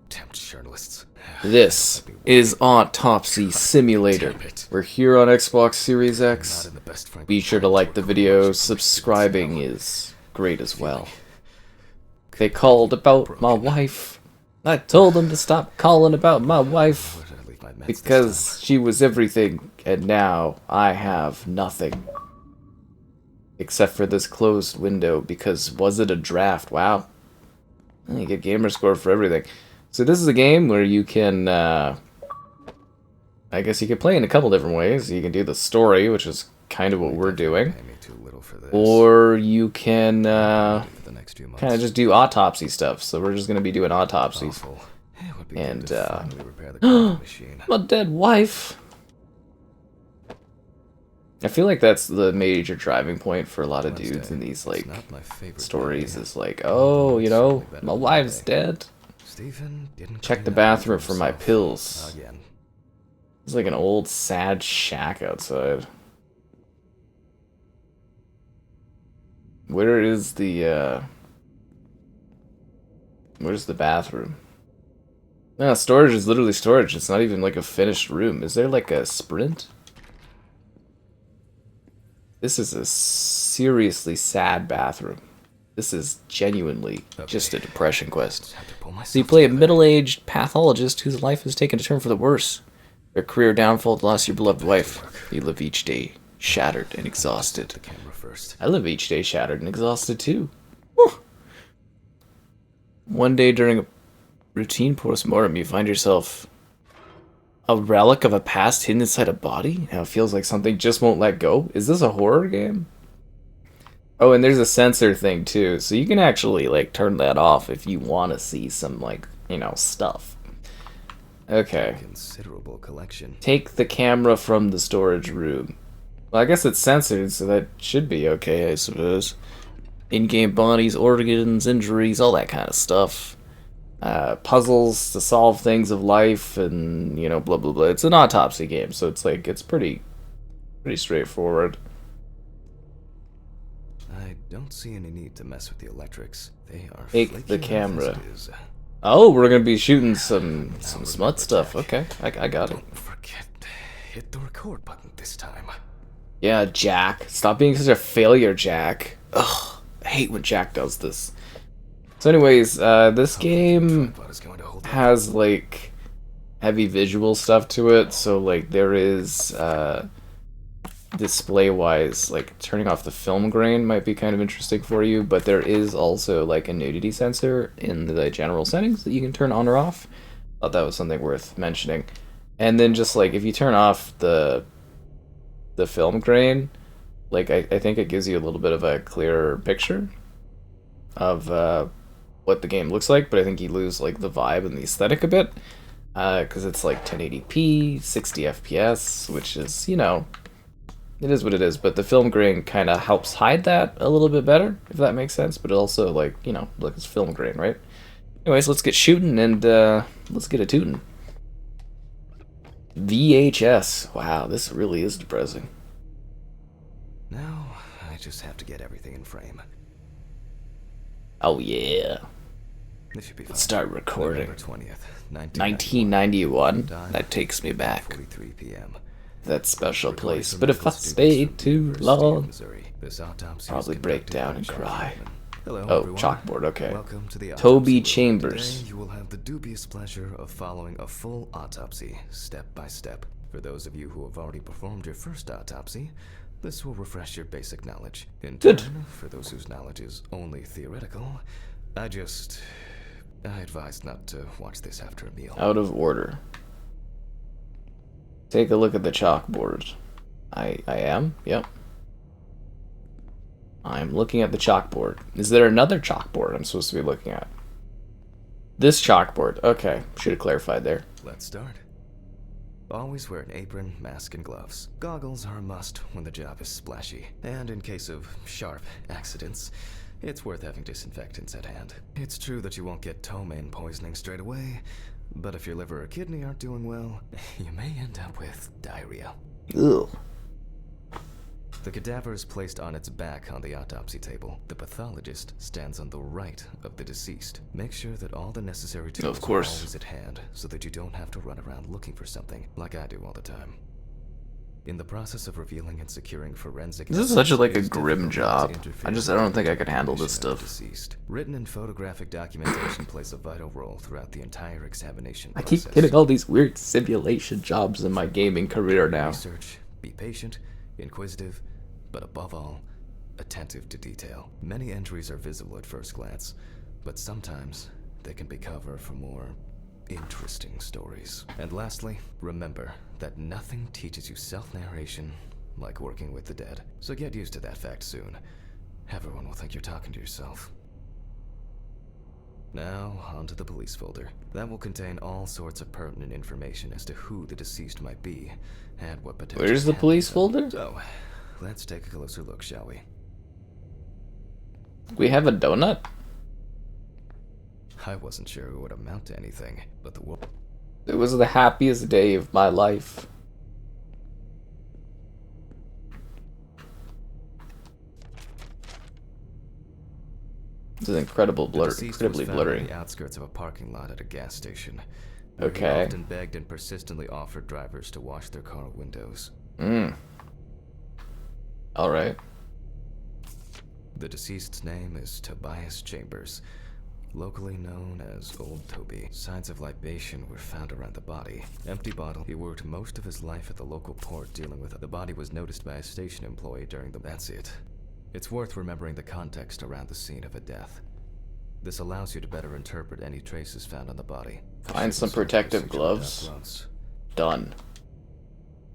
Damn journalists. This is Autopsy Simulator. We're here on Xbox Series X. Be sure to like the video. Subscribing is great as well. They called about my wife. I told them to stop calling about my wife because she was everything, and now I have nothing. Except for this closed window, because was it a draft? Wow. You get gamer score for everything. So this is a game where you can, I guess you can play in a couple different ways. You can do the story, which is kind of what we're doing. Or you can kind of just do autopsy stuff. So we're just going to be doing autopsies. And, my dead wife. I feel like that's the major driving point for a lot of dudes in these, like, stories is like, oh, you know, my wife's dead. Check the bathroom for my pills. It's like an old, sad shack outside. Where is the, where's the bathroom? No, storage is literally storage. It's not even like a finished room. Is there like a sprint? This is a seriously sad bathroom. This is genuinely just a depression quest. So you play a middle-aged pathologist whose life has taken a turn for the worse. Their career downfall lost your beloved wife. You live each day shattered and exhausted. I live each day shattered and exhausted too. Whew. One day during a routine post-mortem, you find yourself a relic of a past hidden inside a body? How it feels like something just won't let go? Is this a horror game? Oh, and there's a censor thing too, so you can actually, like, turn that off if you want to see some, like, you know, stuff. Okay. Considerable collection. Take the camera from the storage room. Well, I guess it's censored, so that should be okay, I suppose. In-game bodies, organs, injuries, all that kind of stuff. Puzzles to solve things of life, and, you know, blah blah blah. It's an autopsy game, so it's like, it's pretty straightforward. I don't see any need to mess with the electrics. They are Take the camera. Oh, we're gonna be shooting some smut stuff. Okay, I got it. Don't forget, hit the record button this time. Yeah, Jack. Stop being such a failure, Jack. Ugh, I hate when Jack does this. So anyways, this game has, like, heavy visual stuff to it, so, like, there is, display-wise, like, turning off the film grain might be kind of interesting for you, but there is also, like, a nudity sensor in the general settings that you can turn on or off. Thought that was something worth mentioning. And then just, like, if you turn off the film grain, like, I think it gives you a little bit of a clearer picture of, what the game looks like, but I think you lose, like, the vibe and the aesthetic a bit, because it's, like, 1080p, 60 FPS, which is, you know, it is what it is, but the film grain kind of helps hide that a little bit better, if that makes sense, but it also, like, you know, like, it's film grain, right? Anyways, let's get shooting, and, let's get a tootin'. VHS. Wow, this really is depressing. Now, I just have to get everything in frame. Oh, yeah. This should be fine. Let's start recording. November 20th, 1991. That takes me back. 43 p.m. That special place. But if I stay too long, This autopsy probably break down and cry. Hello, Oh, everyone. chalkboard, okay. Welcome to the Toby autopsy room. Chambers. Today you will have the dubious pleasure of following a full autopsy, step by step. For those of you who have already performed your first autopsy, this will refresh your basic knowledge. In Good. turn, for those whose knowledge is only theoretical, I advise not to watch this after a meal. Out of order. Take a look at the chalkboard. I am? Yep. I'm looking at the chalkboard. Is there another chalkboard I'm supposed to be looking at? This chalkboard. Okay, should have clarified there. Let's start. Always wear an apron, mask, and gloves. Goggles are a must when the job is splashy. And in case of sharp accidents, it's worth having disinfectants at hand. It's true that you won't get ptomaine poisoning straight away, but if your liver or kidney aren't doing well, you may end up with diarrhea. Ugh. The cadaver is placed on its back on the autopsy table. The pathologist stands on the right of the deceased. Make sure that all the necessary tools are always at hand so that you don't have to run around looking for something like I do all the time. In the process of revealing and securing forensic this is such a grim job. I don't think I could handle this stuff. Deceased. Written and photographic documentation plays a vital role throughout the entire examination I process. keep getting all these weird simulation jobs in my gaming career now. Research, be patient, inquisitive, but above all, attentive to detail. Many entries are visible at first glance, but sometimes they can be cover for more interesting stories. And lastly, remember that nothing teaches you self-narration like working with the dead. So get used to that fact soon. Everyone will think you're talking to yourself. Now, onto the police folder. That will contain all sorts of pertinent information as to who the deceased might be and what potential. Where's the police folder? So, let's take a closer look, shall we? We have a donut? I wasn't sure it would amount to anything, but the world... It was the happiest day of my life. This is incredibly blurry. On the outskirts of a parking lot at a gas station. Okay. He often begged and persistently offered drivers to wash their car windows. Alright. The deceased's name is Tobias Chambers, locally known as Old Toby. Signs of libation were found around the body. Empty bottle. He worked most of his life at the local port dealing with it. The body was noticed by a station employee during the... That's it. It's worth remembering the context around the scene of a death. This allows you to better interpret any traces found on the body. Find some protective gloves. Done.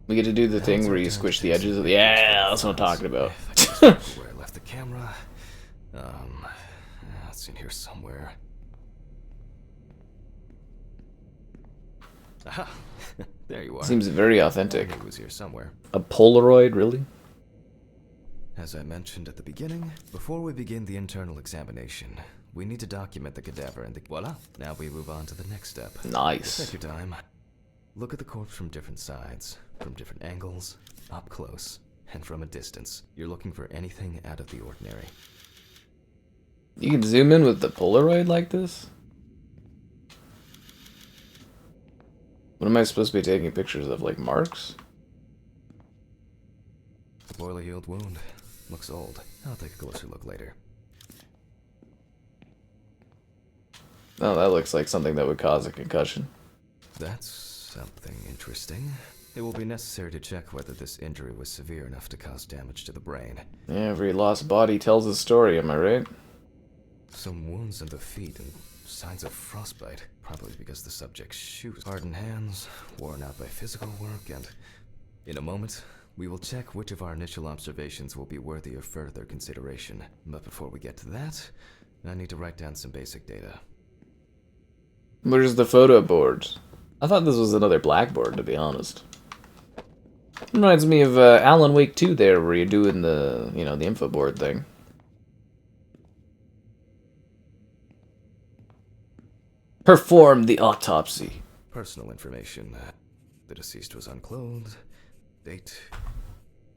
We get to do the thing where you squish the edges of the... Yeah, that's what I'm talking about. Where I left the camera. It's in here somewhere. Aha! There you are. Seems very authentic. It was here somewhere. A Polaroid, really? As I mentioned at the beginning, before we begin the internal examination, we need to document the cadaver and voila! Now we move on to the next step. Nice. Take your time. Look at the corpse from different sides, from different angles, up close, and from a distance. You're looking for anything out of the ordinary. You can zoom in with the Polaroid like this? What am I supposed to be taking pictures of, like marks? A poorly healed wound. Looks old. I'll take a closer look later. Oh, that looks like something that would cause a concussion. That's something interesting. It will be necessary to check whether this injury was severe enough to cause damage to the brain. Every lost body tells a story, am I right? Some wounds in the feet and signs of frostbite, probably because the subject's shoes hardened hands, worn out by physical work, and in a moment, we will check which of our initial observations will be worthy of further consideration. But before we get to that, I need to write down some basic data. Where's the photo board? I thought this was another blackboard, to be honest. Reminds me of Alan Wake 2 there, where you're doing the, the info board thing. Perform the autopsy. Personal information. The deceased was unclothed. Date.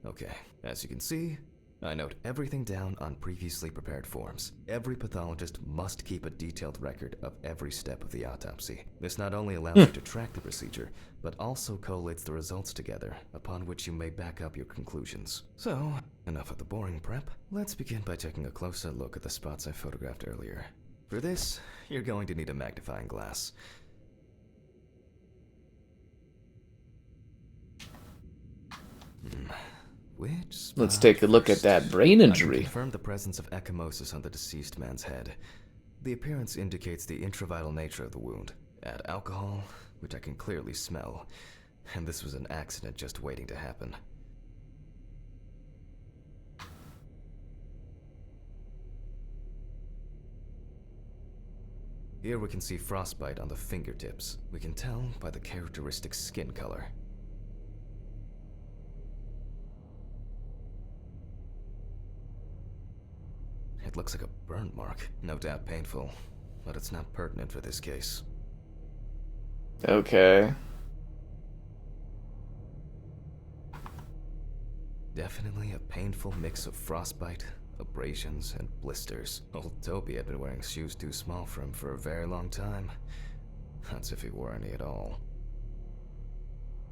Okay, as you can see, I note everything down on previously prepared forms. Every pathologist must keep a detailed record of every step of the autopsy. This not only allows you to track the procedure, but also collates the results together, upon which you may back up your conclusions. So, enough of the boring prep. Let's begin by taking a closer look at the spots I photographed earlier. For this, you're going to need a magnifying glass. Let's take a look at that brain injury. I confirmed the presence of ecchymosis on the deceased man's head. The appearance indicates the intravital nature of the wound. Add alcohol, which I can clearly smell, and this was an accident just waiting to happen. Here we can see frostbite on the fingertips. We can tell by the characteristic skin color. It looks like a burn mark, no doubt painful, but it's not pertinent for this case. Okay. Definitely a painful mix of frostbite, abrasions, and blisters. Old Toby had been wearing shoes too small for him for a very long time. That's if he wore any at all.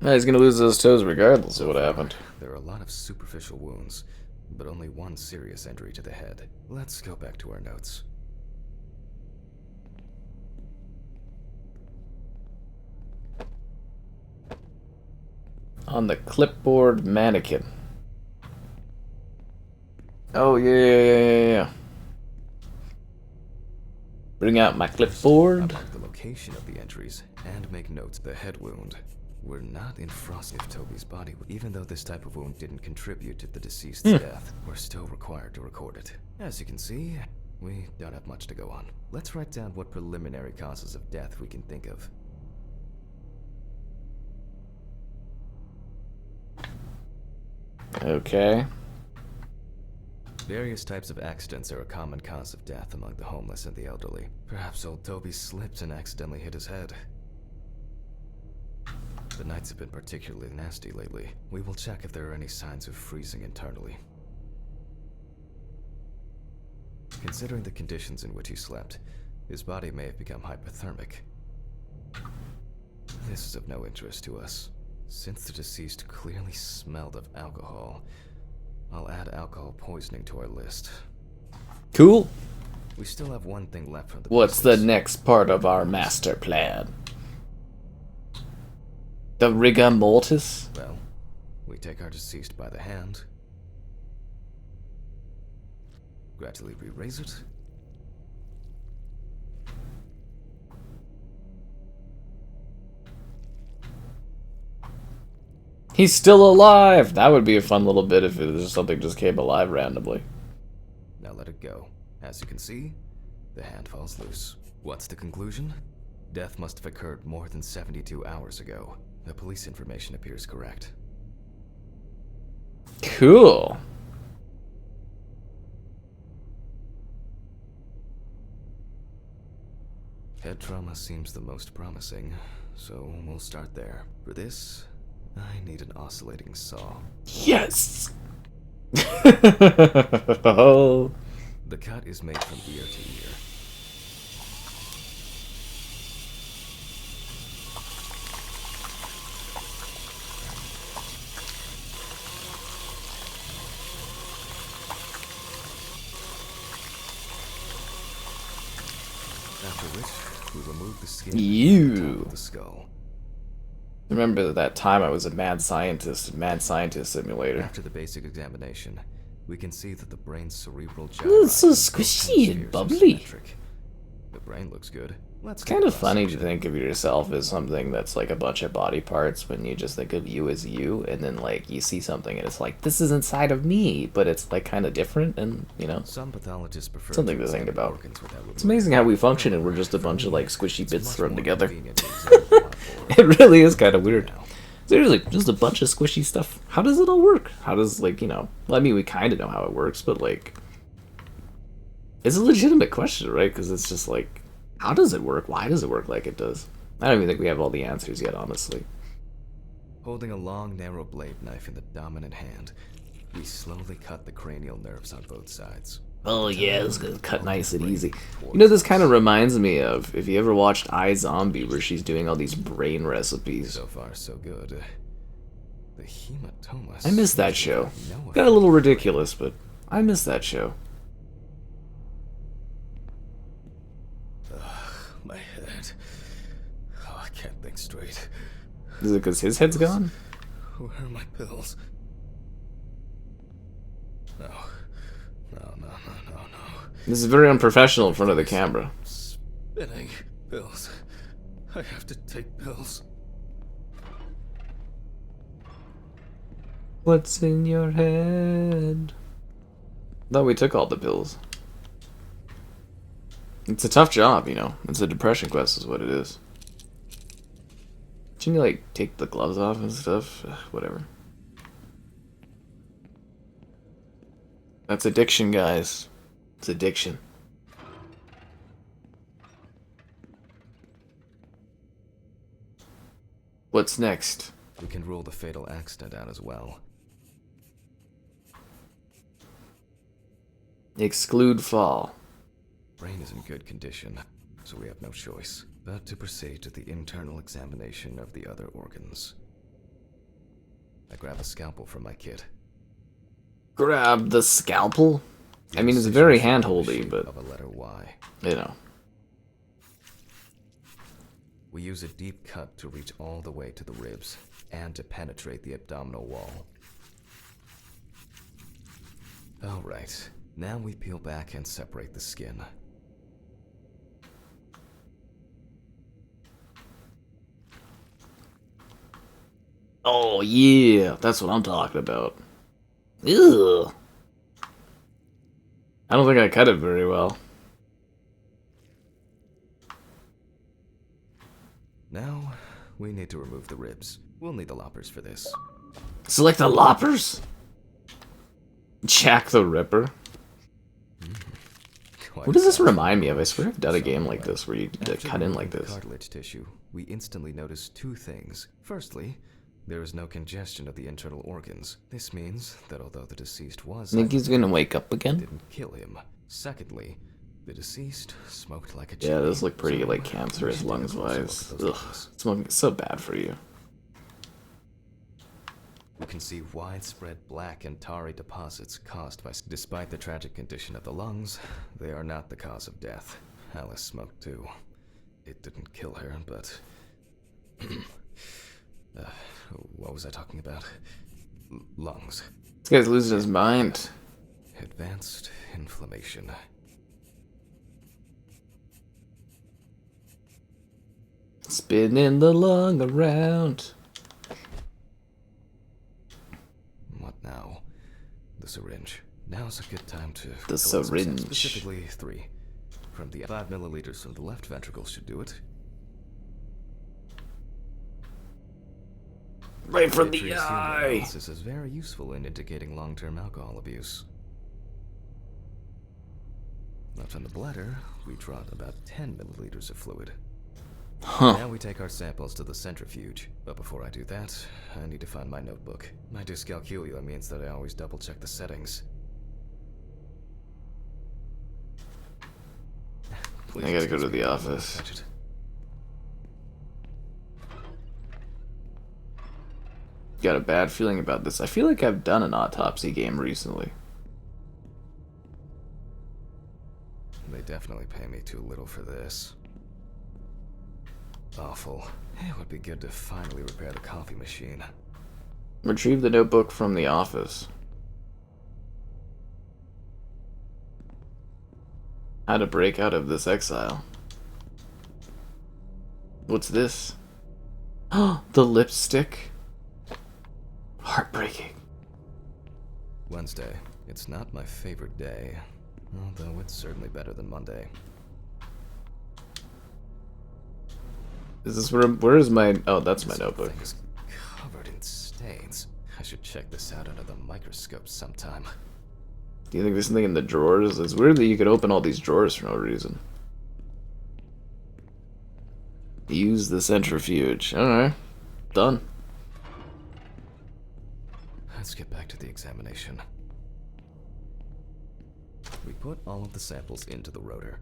He's gonna lose those toes regardless of what happened. There are a lot of superficial wounds, but only one serious injury to the head. Let's go back to our notes. On the clipboard mannequin. Oh, yeah. Bring out my clipboard. Mark the location of the entries and make notes. The head wound. We're not in frost if Toby's body, even though this type of wound didn't contribute to the deceased's death, we're still required to record it. As you can see, we don't have much to go on. Let's write down what preliminary causes of death we can think of. Okay. Various types of accidents are a common cause of death among the homeless and the elderly. Perhaps old Toby slipped and accidentally hit his head. The nights have been particularly nasty lately. We will check if there are any signs of freezing internally. Considering the conditions in which he slept, his body may have become hypothermic. This is of no interest to us. Since the deceased clearly smelled of alcohol, I'll add alcohol poisoning to our list. Cool. We still have one thing left from the What's the business. next part of our master plan? The rigor mortis? Well, we take our deceased by the hand, gradually re-raise it, He's still alive! That would be a fun little bit if it was something just came alive randomly. now let it go. As you can see, the hand falls loose. What's the conclusion? Death must have occurred more than 72 hours ago. The police information appears correct. Cool. Head trauma seems the most promising, so we'll start there. For this, I need an oscillating saw. Yes! Oh. The cut is made from ear to ear. After which, we remove the skin and the top of the skull. Remember that time I was a mad scientist simulator. After the basic examination, we can see that the brain's cerebral gyri Ooh, it's so and squishy and hemispheres are bubbly. symmetric. The brain looks good. Let's It's kind of funny to think of yourself as something that's like a bunch of body parts when you just think of you as you, and then like you see something and it's like, this is inside of me, but it's like kind of different, and you know, Some pathologists prefer something to think examine about. organs without It's removing amazing how them. we function and we're just a bunch of like squishy It's bits much thrown more together. convenient to examine the body forward. It really is kind of weird. Seriously, just a bunch of squishy stuff. How does it all work? How does, like, you know, well, I mean, we kind of know how it works, but like, it's a legitimate question, right? Because it's just like, how does it work? Why does it work like it does? I don't even think we have all the answers yet, honestly. Holding a long, narrow blade knife in the dominant hand, we slowly cut the cranial nerves on both sides. Oh yeah, it's gonna cut nice and easy. You know, this kind of reminds me of, if you ever watched iZombie, where she's doing all these brain recipes. So far, so good. The hematomas. I miss that show. No Got a little ridiculous, but I miss that show. My head. Oh, I can't think straight. Is it because his head's gone? Where are my pills? No. No. This is very unprofessional in front of the camera. Spinning. Pills. I have to take pills. What's in your head? Thought we took all the pills. It's a tough job, you know. It's a depression quest is what it is. Shouldn't you, like, take the gloves off and stuff? Ugh, whatever. That's addiction, guys. It's addiction. What's next? We can rule the fatal accident out as well. Exclude fall. Brain is in good condition, so we have no choice but to proceed to the internal examination of the other organs. I grab a scalpel from my kit. Grab the scalpel? I mean, it's very handholdy, but of a letter Y. You know. We use a deep cut to reach all the way to the ribs and to penetrate the abdominal wall. Alright, now we peel back and separate the skin. Oh yeah, that's what I'm talking about. Ew. I don't think I cut it very well. Now, we need to remove the ribs. We'll need the loppers for this. Select the loppers? Jack the Ripper? What does this remind me of? I swear I've done a game like this where you cut in like this. Cartilage tissue, we instantly notice two things. Firstly, there is no congestion of the internal organs. This means that although the deceased was... Think he's gonna wake up again? Didn't kill him. Secondly, the deceased smoked like a yeah, this look pretty like cancerous lungs wise. Ugh, smoking is so bad for you. You can see widespread black and tarry deposits caused by... Despite the tragic condition of the lungs, they are not the cause of death. Alice smoked too. It didn't kill her, but... what was I talking about? Lungs. This guy's losing his mind. Advanced inflammation. Spinning the lung around. What now? The syringe. Now's a good time to... The syringe. Specifically 3. From the 5 milliliters from the left ventricle should do it. Right from the eye. This is very useful in indicating long-term alcohol abuse. Left on the bladder, we draw about 10 milliliters of fluid. Huh. Now we take our samples to the centrifuge. But before I do that, I need to find my notebook. My dyscalculia means that I always double-check the settings. I gotta go to the office. Got a bad feeling about this. I feel like I've done an autopsy game recently. They definitely pay me too little for this. Awful. It would be good to finally repair the coffee machine. Retrieve the notebook from the office. How to break out of this exile. What's this? Oh, the lipstick. Heartbreaking. Wednesday. It's not my favorite day, although it's certainly better than Monday. Is this where is my... Oh, that's my notebook. Thing is covered in stains. I should check this out under the microscope sometime. Do you think there's something in the drawers? It's weird that you could open all these drawers for no reason. Use the centrifuge. Alright. Done. Let's get back to the examination. We put all of the samples into the rotor.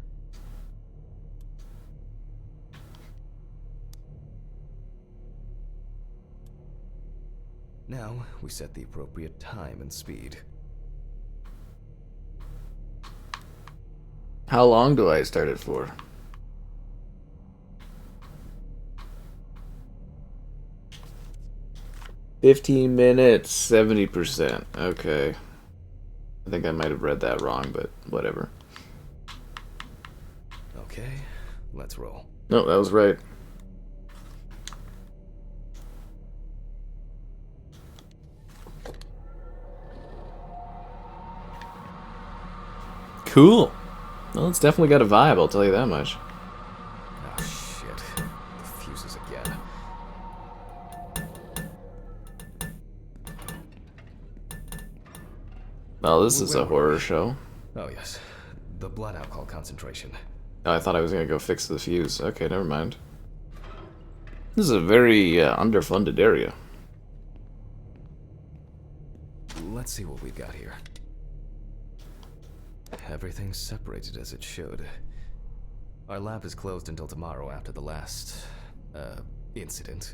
Now, we set the appropriate time and speed. How long do I start it for? "15 minutes, 70%. Okay. I think I might have read that wrong, but whatever. Okay, let's roll. No, that was right. Cool. Well, it's definitely got a vibe, I'll tell you that much. Oh shit. The fuses again. Well, this is a horror show. Oh yes. The blood alcohol concentration. Oh, I thought I was gonna go fix the fuse. Okay, never mind. This is a very underfunded area. Let's see what we've got here. Everything's separated as it should. Our lab is closed until tomorrow after the last, incident.